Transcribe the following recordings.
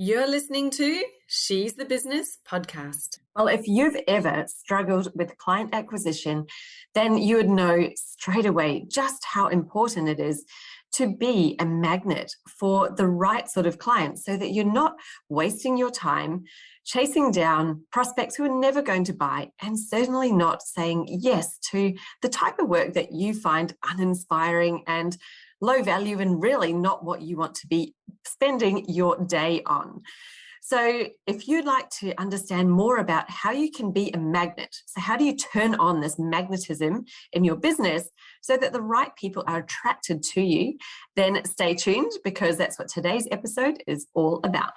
You're listening to She's the Business podcast. Well, if you've ever struggled with client acquisition, then you would know straight away just how important it is to be a magnet for the right sort of clients so that you're not wasting your time chasing down prospects who are never going to buy, and certainly not saying yes to the type of work that you find uninspiring and low value and really not what you want to be spending your day on. So if you'd like to understand more about how you can be a magnet, so how do you turn on this magnetism in your business so that the right people are attracted to you, then stay tuned, because that's what today's episode is all about.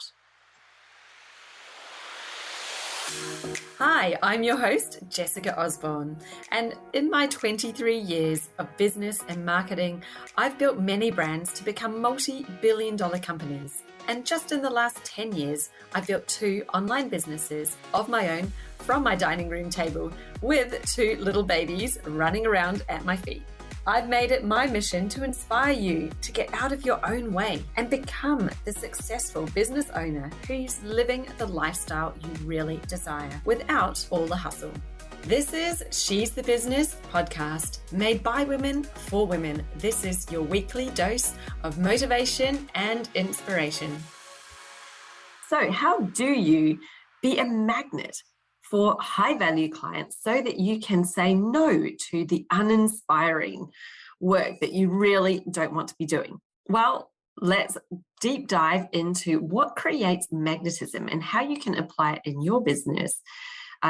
Hi, I'm your host, Jessica Osborne, and in my 23 years of business and marketing, I've built many brands to become multi-billion-dollar companies. And just in the last 10 years, I've built 2 online businesses of my own from my dining room table with 2 little babies running around at my feet. I've made it my mission to inspire you to get out of your own way and become the successful business owner who's living the lifestyle you really desire without all the hustle. This is She's the Business podcast, made by women for women. This is your weekly dose of motivation and inspiration. So how do you be a magnet for high-value clients so that you can say no to the uninspiring work that you really don't want to be doing? Well, let's deep dive into what creates magnetism and how you can apply it in your business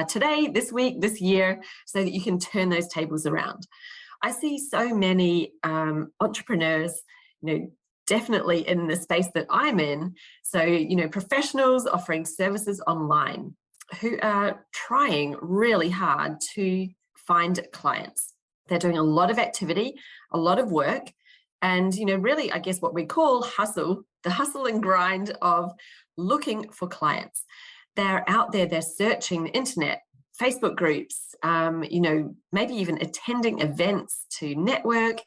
today, this week, this year, so that you can turn those tables around. I see so many entrepreneurs, definitely in the space that I'm in. So, professionals offering services online who are trying really hard to find clients. They're doing a lot of activity, a lot of work, and, really, I guess what we call hustle, the hustle and grind of looking for clients. They're out there, they're searching the internet, Facebook groups, maybe even attending events to network,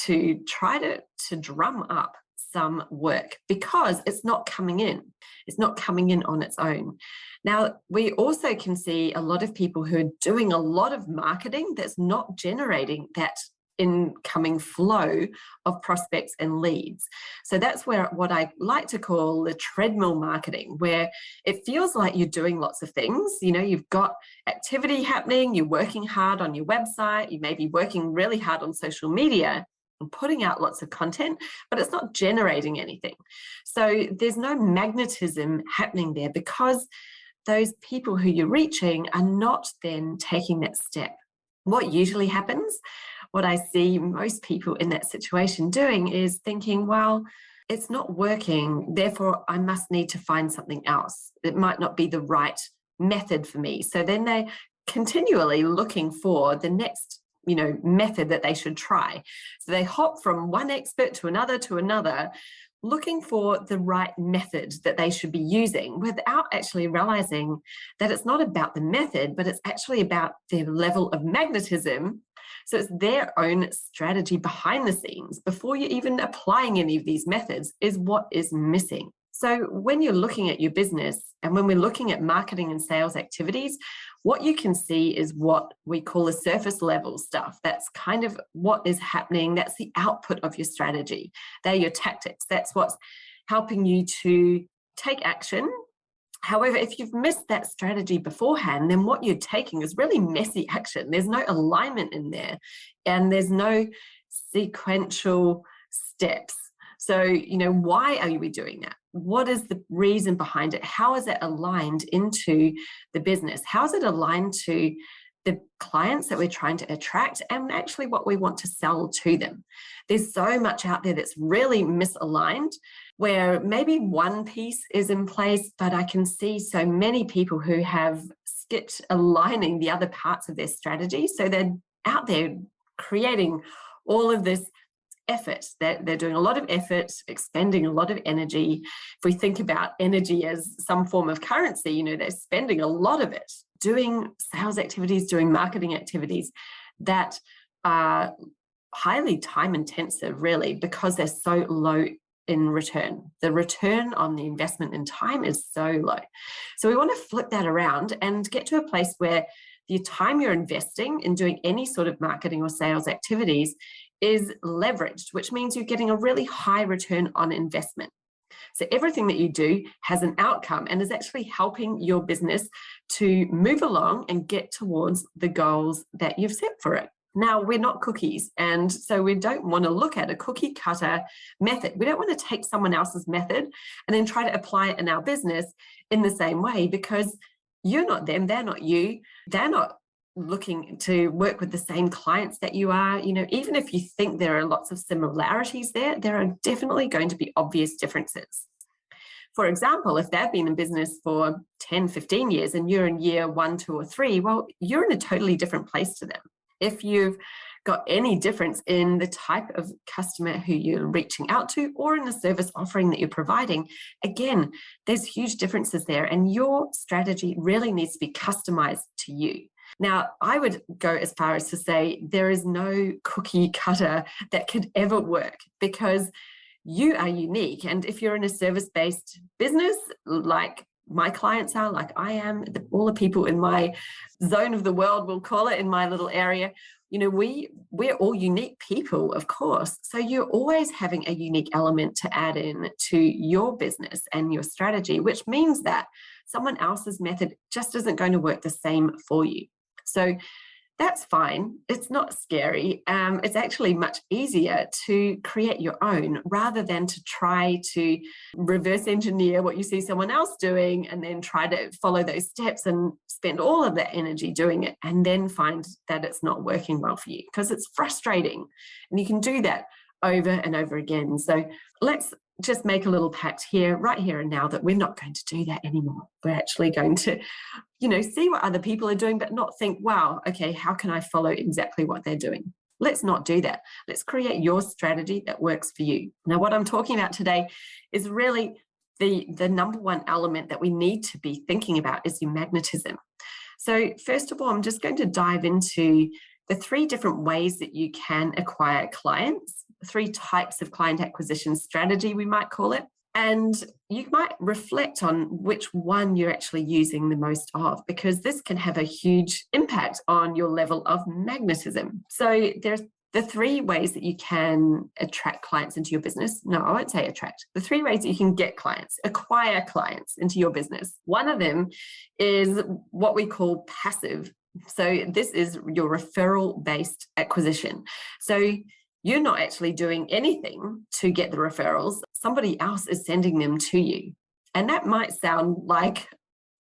to try to drum up some work, because it's not coming in. It's not coming in on its own. Now, we also can see a lot of people who are doing a lot of marketing that's not generating that incoming flow of prospects and leads. So that's where what I like to call the treadmill marketing, where it feels like you're doing lots of things. You've got activity happening, you're working hard on your website, you may be working really hard on social media and putting out lots of content, but it's not generating anything. So there's no magnetism happening there, because those people who you're reaching are not then taking that step. What usually happens, what I see most people in that situation doing, is thinking, well, it's not working, therefore I must need to find something else. It might not be the right method for me. So then they're continually looking for the next method that they should try. So they hop from one expert to another, looking for the right method that they should be using, without actually realizing that it's not about the method, but it's actually about their level of magnetism. So it's their own strategy behind the scenes before you're even applying any of these methods is what is missing. So when you're looking at your business, and when we're looking at marketing and sales activities, what you can see is what we call the surface level stuff. That's kind of what is happening. That's the output of your strategy. They're your tactics. That's what's helping you to take action. However, if you've missed that strategy beforehand, then what you're taking is really messy action. There's no alignment in there, and there's no sequential steps. So, why are we doing that? What is the reason behind it? How is it aligned into the business? How is it aligned to the clients that we're trying to attract, and actually what we want to sell to them? There's so much out there that's really misaligned, where maybe one piece is in place, but I can see so many people who have skipped aligning the other parts of their strategy. So they're out there creating all of this effort. They're doing a lot of effort, expending a lot of energy. If we think about energy as some form of currency, they're spending a lot of it doing sales activities, doing marketing activities that are highly time intensive, really, because they're so low in return. The return on the investment in time is so low. So we want to flip that around and get to a place where the time you're investing in doing any sort of marketing or sales activities is leveraged, which means you're getting a really high return on investment. So everything that you do has an outcome and is actually helping your business to move along and get towards the goals that you've set for it. Now, we're not cookies, and so we don't want to look at a cookie cutter method. We don't want to take someone else's method and then try to apply it in our business in the same way, because you're not them, they're not you, they're not looking to work with the same clients that you are. Even if you think there are lots of similarities there are definitely going to be obvious differences. For example, if they've been in business for 10, 15 years and you're in year 1, 2, or 3, well, you're in a totally different place to them. If you've got any difference in the type of customer who you're reaching out to or in the service offering that you're providing, again, there's huge differences there, and your strategy really needs to be customized to you. Now, I would go as far as to say there is no cookie cutter that could ever work, because you are unique. And if you're in a service-based business, like my clients are, like I am, all the people in my zone of the world, we'll call it, in my little area, we're all unique people, of course. So you're always having a unique element to add in to your business and your strategy, which means that someone else's method just isn't going to work the same for you. So that's fine. It's not scary. It's actually much easier to create your own rather than to try to reverse engineer what you see someone else doing and then try to follow those steps and spend all of that energy doing it and then find that it's not working well for you, because it's frustrating. And you can do that over and over again. So let's just make a little pact here, right here and now, that we're not going to do that anymore. We're actually going to, see what other people are doing, but not think, wow, okay, how can I follow exactly what they're doing? Let's not do that. Let's create your strategy that works for you. Now, what I'm talking about today is really the number one element that we need to be thinking about is your magnetism. So first of all, I'm just going to dive into the 3 different ways that you can acquire clients, 3 types of client acquisition strategy, we might call it. And you might reflect on which one you're actually using the most of, because this can have a huge impact on your level of magnetism. So there's the 3 ways that you can attract clients into your business. No, I won't say attract. The 3 ways that you can get clients, acquire clients into your business. One of them is what we call passive. So this is your referral-based acquisition. So you're not actually doing anything to get the referrals. Somebody else is sending them to you. And that might sound like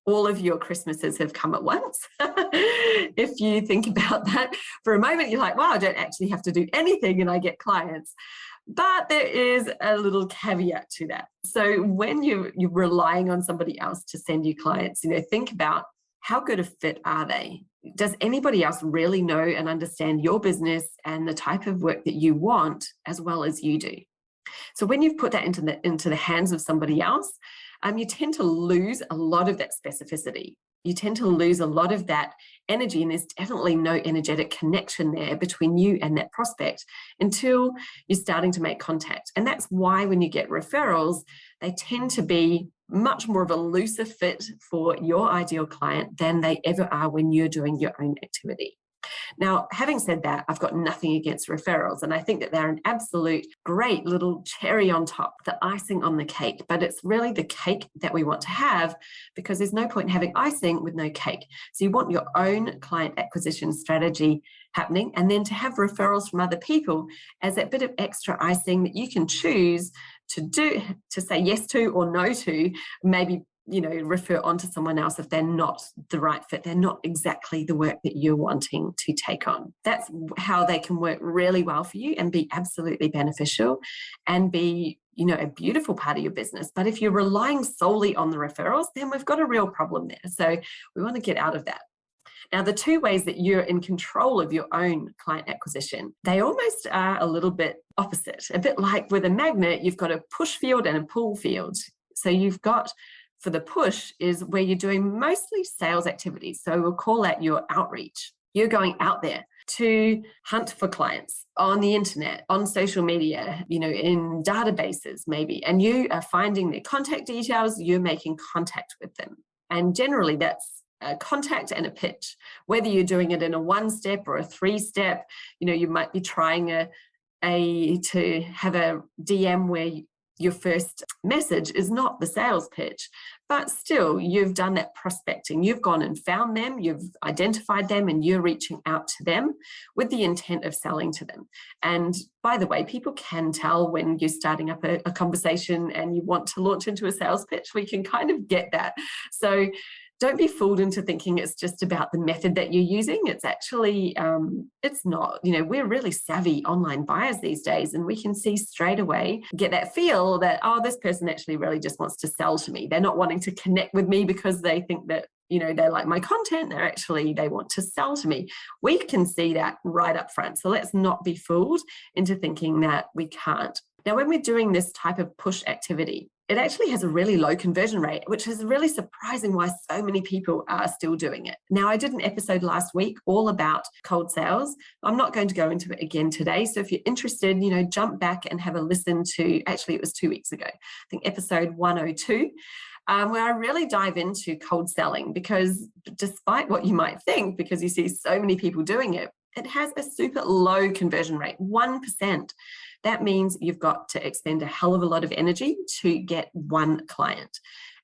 all of your Christmases have come at once. If you think about that for a moment, you're like, wow, I don't actually have to do anything and I get clients. But there is a little caveat to that. So when you're relying on somebody else to send you clients, think about how good a fit are they? Does anybody else really know and understand your business and the type of work that you want as well as you do? So when you've put that into the hands of somebody else, you tend to lose a lot of that specificity. You tend to lose a lot of that energy, and there's definitely no energetic connection there between you and that prospect until you're starting to make contact. And that's why when you get referrals, they tend to be much more of a looser fit for your ideal client than they ever are when you're doing your own activity. Now, having said that, I've got nothing against referrals, and I think that they're an absolute great little cherry on top, the icing on the cake, but it's really the cake that we want to have, because there's no point in having icing with no cake. So you want your own client acquisition strategy happening, and then to have referrals from other people as that bit of extra icing that you can choose to say yes to or no to, maybe refer on to someone else if they're not the right fit. They're not exactly the work that you're wanting to take on. That's how they can work really well for you and be absolutely beneficial and be, a beautiful part of your business. But if you're relying solely on the referrals, then we've got a real problem there. So we want to get out of that. Now, the 2 ways that you're in control of your own client acquisition, they almost are a little bit opposite. A bit like with a magnet, you've got a push field and a pull field. So you've got, for the push is where you're doing mostly sales activities. So we'll call that your outreach. You're going out there to hunt for clients on the internet, on social media, in databases maybe, and you are finding their contact details, you're making contact with them. And generally that's a contact and a pitch, whether you're doing it in a 1-step or a 3-step. You might be trying to have a DM where your first message is not the sales pitch, but still you've done that prospecting. You've gone and found them, you've identified them, and you're reaching out to them with the intent of selling to them. And by the way, people can tell when you're starting up a conversation and you want to launch into a sales pitch. We can kind of get that. So don't be fooled into thinking it's just about the method that you're using. It's actually, it's not. We're really savvy online buyers these days, and we can see straight away, get that feel that, oh, this person actually really just wants to sell to me. They're not wanting to connect with me because they think that, they like my content. They want to sell to me. We can see that right up front. So let's not be fooled into thinking that we can't. Now, when we're doing this type of push activity, it actually has a really low conversion rate, which is really surprising why so many people are still doing it. Now, I did an episode last week all about cold sales. I'm not going to go into it again today. So if you're interested, jump back and have a listen to, actually it was 2 weeks ago, I think episode 102, where I really dive into cold selling, because despite what you might think, because you see so many people doing it, it has a super low conversion rate, 1%. That means you've got to expend a hell of a lot of energy to get one client.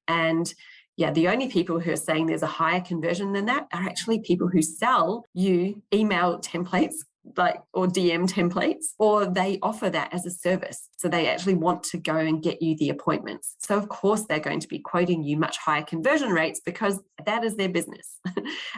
And yeah, the only people who are saying there's a higher conversion than that are actually people who sell you email templates, or DM templates, or they offer that as a service. So they actually want to go and get you the appointments. So of course they're going to be quoting you much higher conversion rates because that is their business.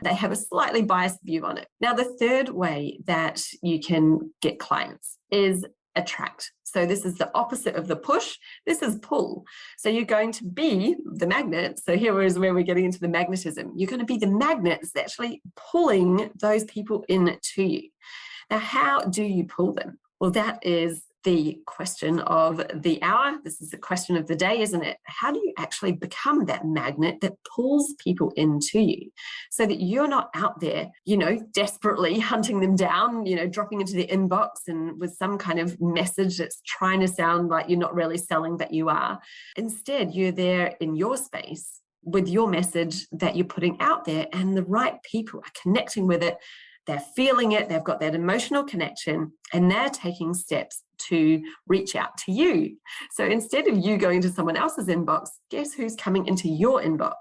They have a slightly biased view on it. Now, the third way that you can get clients is attract. So this is the opposite of the push. This is pull. So you're going to be the magnet. So here is where we're getting into the magnetism. You're going to be the magnet that's actually pulling those people in to you. Now, how do you pull them? Well, that is the question of the hour. This is the question of the day, isn't it? How do you actually become that magnet that pulls people into you so that you're not out there, desperately hunting them down, dropping into the inbox and with some kind of message that's trying to sound like you're not really selling, but you are. Instead, you're there in your space with your message that you're putting out there, and the right people are connecting with it. They're feeling it, they've got that emotional connection, and they're taking steps to reach out to you. So instead of you going to someone else's inbox, guess who's coming into your inbox?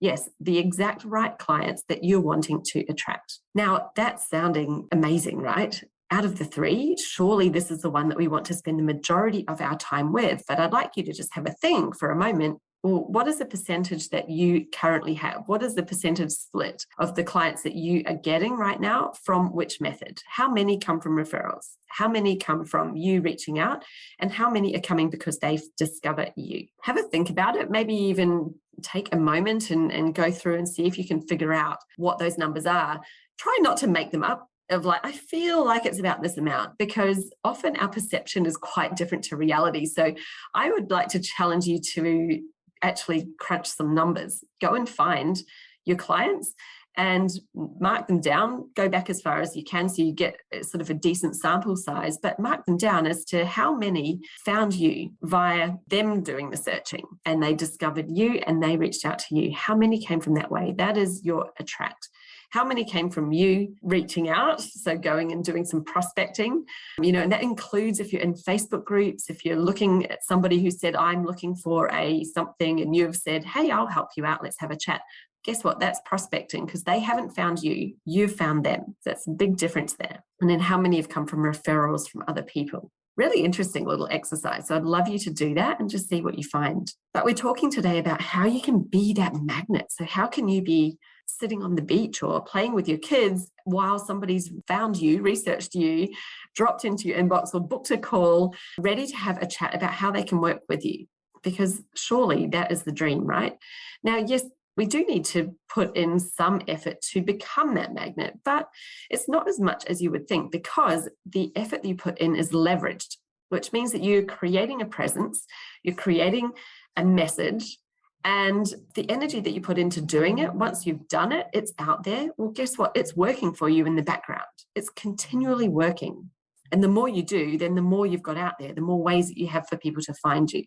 Yes, the exact right clients that you're wanting to attract. Now, that's sounding amazing, right? Out of the three, surely this is the one that we want to spend the majority of our time with. But I'd like you to just have a think for a moment. Well, what is the percentage that you currently have? What is the percentage split of the clients that you are getting right now from which method? How many come from referrals? How many come from you reaching out? And how many are coming because they've discovered you? Have a think about it. Maybe even take a moment and go through and see if you can figure out what those numbers are. Try not to make them up. Of like, I feel like it's about this amount, because often our perception is quite different to reality. So I would like to challenge you to actually crunch some numbers. Go and find your clients and mark them down. Go back as far as you can so you get sort of a decent sample size, but mark them down as to how many found you via them doing the searching and they discovered you and they reached out to you. How many came from that way? That is your attract. How many came from you reaching out? So going and doing some prospecting, and that includes if you're in Facebook groups, if you're looking at somebody who said, I'm looking for something, and you've said, hey, I'll help you out. Let's have a chat. Guess what? That's prospecting, because they haven't found you. You've found them. So that's a big difference there. And then how many have come from referrals from other people? Really interesting little exercise. So I'd love you to do that and just see what you find. But we're talking today about how you can be that magnet. So how can you be sitting on the beach or playing with your kids while somebody's found you, researched you, dropped into your inbox or booked a call, ready to have a chat about how they can work with you? Because surely that is the dream, right? Now, yes, we do need to put in some effort to become that magnet, but it's not as much as you would think, because the effort that you put in is leveraged, which means that you're creating a presence, you're creating a message, And the energy that you put into doing it, once you've done it, it's out there. Well, guess what? It's working for you in the background. It's continually working. And the more you do, then the more you've got out there, the more ways that you have for people to find you.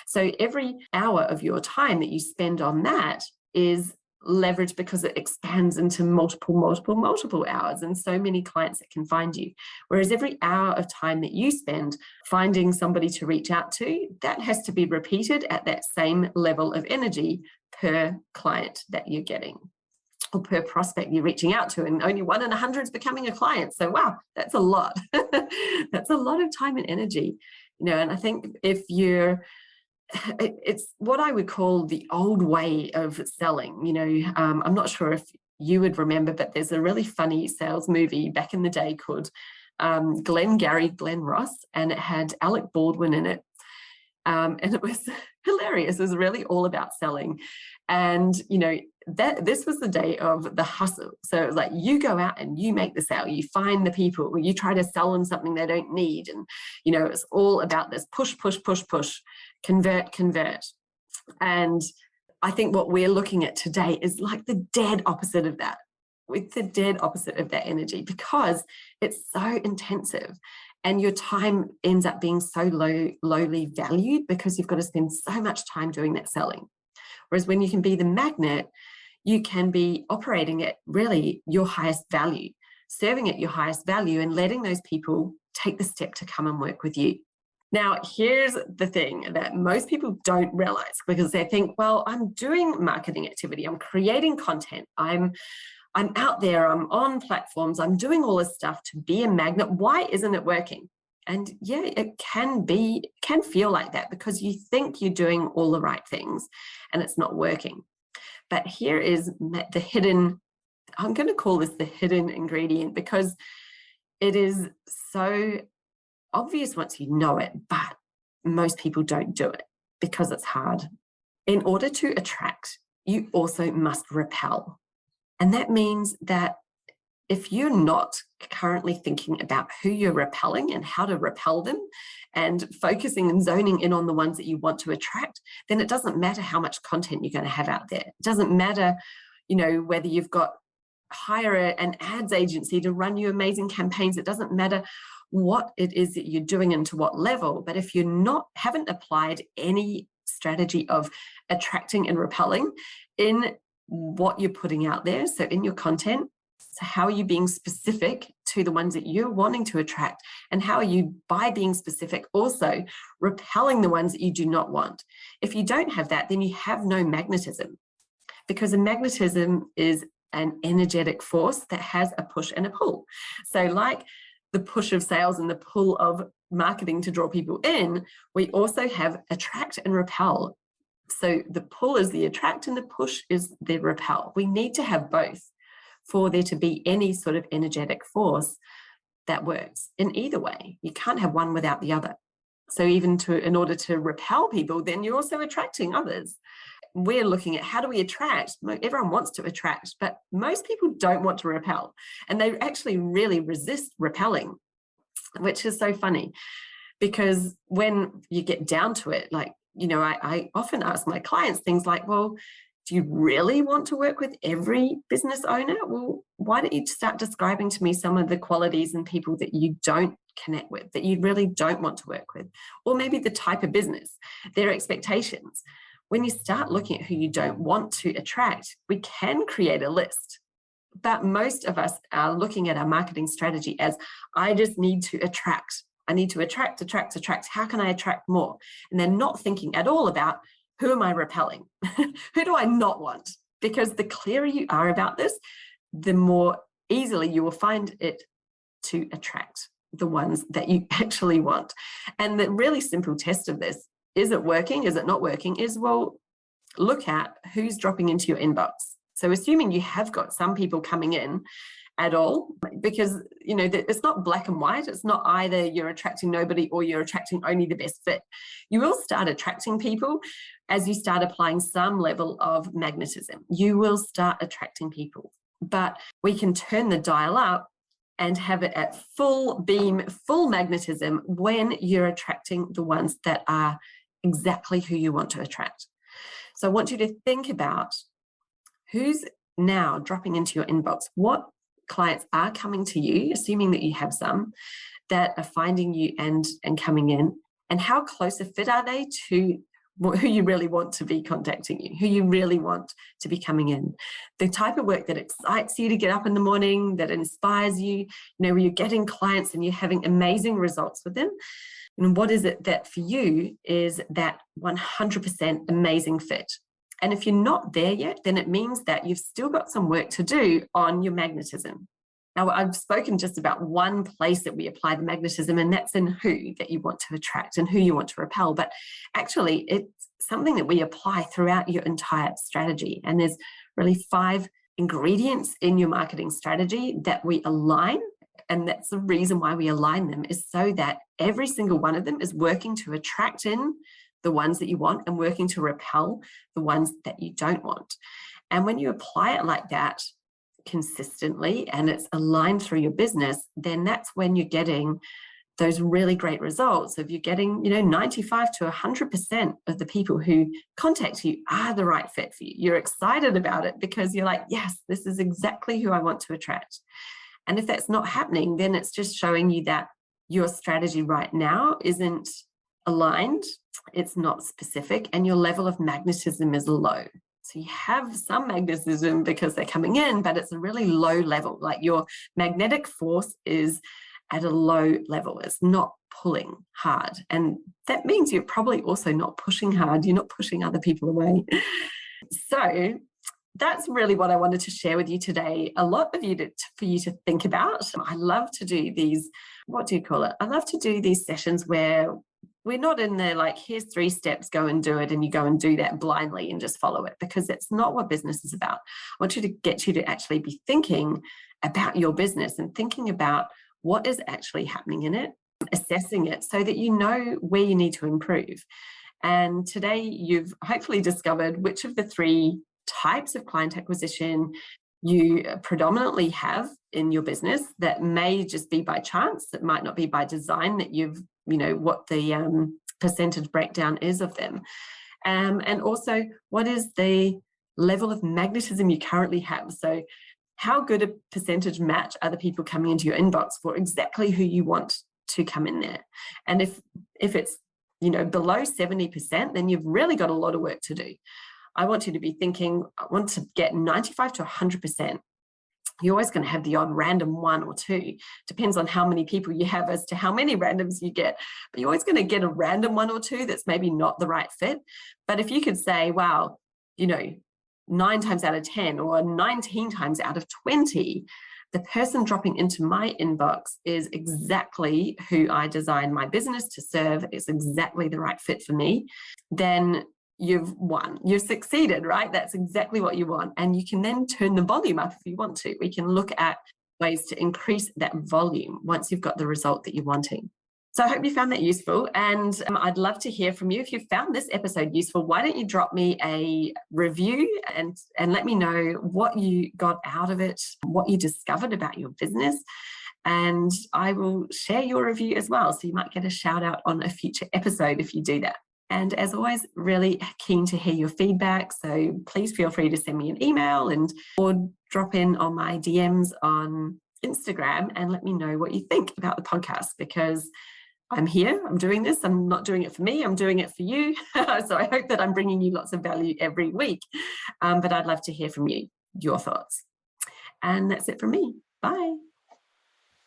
So every hour of your time that you spend on that is leverage, because it expands into multiple hours, and so many clients that can find you. Whereas every hour of time that you spend finding somebody to reach out to, that has to be repeated at that same level of energy per client that you're getting, or per prospect you're reaching out to, and only 1 in 100 is becoming a client. So wow, that's a lot. That's a lot of time and energy, and I think it's what I would call the old way of selling. I'm not sure if you would remember, but there's a really funny sales movie back in the day called Glenn Ross, and it had Alec Baldwin in it. And it was hilarious. It was really all about selling. And, this was the day of the hustle. So it was like, you go out and you make the sale, you find the people, you try to sell them something they don't need. And, it's all about this push, convert. And I think what we're looking at today is like the dead opposite of that. With the dead opposite of that energy, because it's so intensive and your time ends up being so lowly valued, because you've got to spend so much time doing that selling. Whereas when you can be the magnet, you can be operating at really your highest value, serving at your highest value, and letting those people take the step to come and work with you. Now, here's the thing that most people don't realize, because they think, well, I'm doing marketing activity, I'm creating content, I'm out there, I'm on platforms, I'm doing all this stuff to be a magnet. Why isn't it working? And yeah, it can feel like that, because you think you're doing all the right things and it's not working. But here is the hidden, I'm going to call this the hidden ingredient, because it is so obvious once you know it, but most people don't do it because it's hard. In order to attract, you also must repel. And that means that if you're not currently thinking about who you're repelling and how to repel them, and focusing and zoning in on the ones that you want to attract, then it doesn't matter how much content you're going to have out there. It doesn't matter, whether you've got hire an ads agency to run you amazing campaigns. It doesn't matter what it is that you're doing and to what level. But if you haven't applied any strategy of attracting and repelling in what you're putting out there, so in your content, so how are you being specific to the ones that you're wanting to attract? And how are you, by being specific, also repelling the ones that you do not want? If you don't have that, then you have no magnetism, because a magnetism is an energetic force that has a push and a pull. So like the push of sales and the pull of marketing to draw people in, we also have attract and repel. So the pull is the attract and the push is the repel. We need to have both for there to be any sort of energetic force that works in either way. You can't have one without the other. So even in order to repel people, then you're also attracting others. We're looking at how do we attract? Everyone wants to attract, but most people don't want to repel. And they actually really resist repelling, which is so funny, because when you get down to it, I often ask my clients things like, well, do you really want to work with every business owner? Well, why don't you start describing to me some of the qualities and people that you don't connect with, that you really don't want to work with? Or maybe the type of business, their expectations. When you start looking at who you don't want to attract, we can create a list. But most of us are looking at our marketing strategy as, I just need to attract. I need to attract. How can I attract more? And they're not thinking at all about, who am I repelling? Who do I not want? Because the clearer you are about this, the more easily you will find it to attract the ones that you actually want. And the really simple test of this, is it working? Is it not working? Is, well, look at who's dropping into your inbox. So assuming you have got some people coming in at all, because it's not black and white. It's not either you're attracting nobody or you're attracting only the best fit. You will start attracting people as you start applying some level of magnetism. You will start attracting people, but we can turn the dial up and have it at full beam, full magnetism when you're attracting the ones that are exactly who you want to attract. So I want you to think about who's now dropping into your inbox. What clients are coming to you, assuming that you have some, that are finding you and coming in, and how close a fit are they to who you really want to be contacting you, who you really want to be coming in, the type of work that excites you to get up in the morning, that inspires you, where you're getting clients and you're having amazing results with them. And what is it that for you is that 100% amazing fit? And if you're not there yet, then it means that you've still got some work to do on your magnetism. Now, I've spoken just about one place that we apply the magnetism, and that's in who that you want to attract and who you want to repel. But actually, it's something that we apply throughout your entire strategy. And there's really 5 ingredients in your marketing strategy that we align. And that's the reason why we align them, is so that every single one of them is working to attract in the ones that you want and working to repel the ones that you don't want. And when you apply it like that consistently and it's aligned through your business, then that's when you're getting those really great results of you're getting, 95 to 100% of the people who contact you are the right fit for you. You're excited about it because you're like, yes, this is exactly who I want to attract. And if that's not happening, then it's just showing you that your strategy right now isn't aligned, it's not specific, and your level of magnetism is low. So you have some magnetism because they're coming in, but it's a really low level. Like your magnetic force is at a low level. It's not pulling hard. And that means you're probably also not pushing hard. You're not pushing other people away. So that's really what I wanted to share with you today. A lot of for you to think about. I love to do these, what do you call it? I love to do these sessions where we're not in there like, here's 3 steps, go and do it, and you go and do that blindly and just follow it, because it's not what business is about. I want you to get you to actually be thinking about your business and thinking about what is actually happening in it, assessing it so that you know where you need to improve. And today you've hopefully discovered which of the 3 types of client acquisition you predominantly have in your business that may just be by chance, that might not be by design, that you've, what the percentage breakdown is of them. And also, what is the level of magnetism you currently have? So how good a percentage match are the people coming into your inbox for exactly who you want to come in there? And if it's, below 70%, then you've really got a lot of work to do. I want you to be thinking, I want to get 95 to 100%. You're always going to have the odd random 1 or 2. Depends on how many people you have as to how many randoms you get. But you're always going to get a random 1 or 2 that's maybe not the right fit. But if you could say, wow, 9 times out of 10 or 19 times out of 20, the person dropping into my inbox is exactly who I designed my business to serve. It's exactly the right fit for me. Then you've won, you've succeeded, right? That's exactly what you want. And you can then turn the volume up if you want to. We can look at ways to increase that volume once you've got the result that you're wanting. So I hope you found that useful. And I'd love to hear from you. If you found this episode useful, why don't you drop me a review and let me know what you got out of it, what you discovered about your business. And I will share your review as well. So you might get a shout out on a future episode if you do that. And as always, really keen to hear your feedback. So please feel free to send me an email or drop in on my DMs on Instagram and let me know what you think about the podcast, because I'm here, I'm doing this. I'm not doing it for me, I'm doing it for you. So I hope that I'm bringing you lots of value every week. But I'd love to hear from you, your thoughts. And that's it from me. Bye.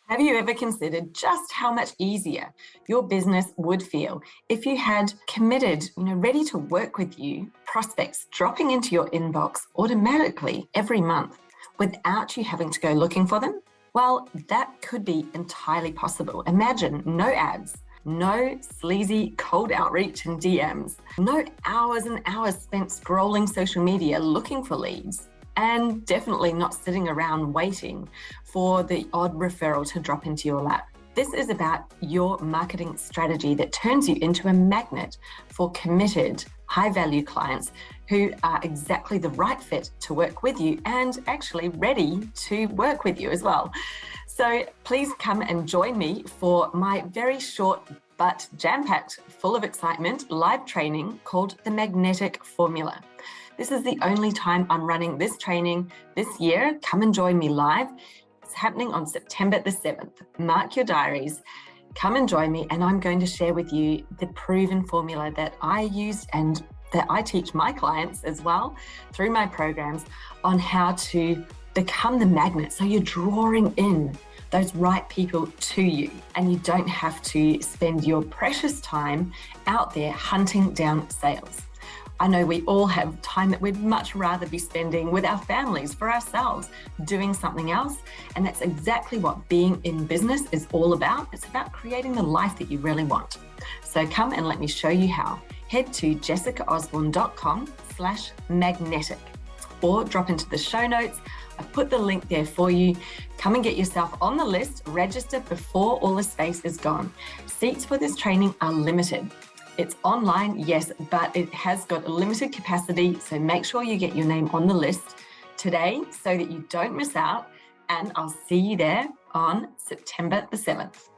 Have you ever considered just how much easier your business would feel if you had committed, ready to work with you, prospects dropping into your inbox automatically every month without you having to go looking for them? Well, that could be entirely possible. Imagine no ads, no sleazy cold outreach and DMs, no hours and hours spent scrolling social media looking for leads, and definitely not sitting around waiting for the odd referral to drop into your lap. This is about your marketing strategy that turns you into a magnet for committed, high-value clients who are exactly the right fit to work with you and actually ready to work with you as well. So please come and join me for my very short but jam-packed, full of excitement, live training called The Magnetic Formula. This is the only time I'm running this training this year. Come and join me live. It's happening on September the 7th. Mark your diaries. Come and join me, and I'm going to share with you the proven formula that I used and that I teach my clients as well through my programs on how to become the magnet. So you're drawing in those right people to you, and you don't have to spend your precious time out there hunting down sales. I know we all have time that we'd much rather be spending with our families, for ourselves, doing something else. And that's exactly what being in business is all about. It's about creating the life that you really want. So come and let me show you how. Head to jessicaosborne.com/magnetic or drop into the show notes. I've put the link there for you. Come and get yourself on the list. Register before all the space is gone. Seats for this training are limited. It's online, yes, but it has got a limited capacity. So make sure you get your name on the list today so that you don't miss out. And I'll see you there on September the 7th.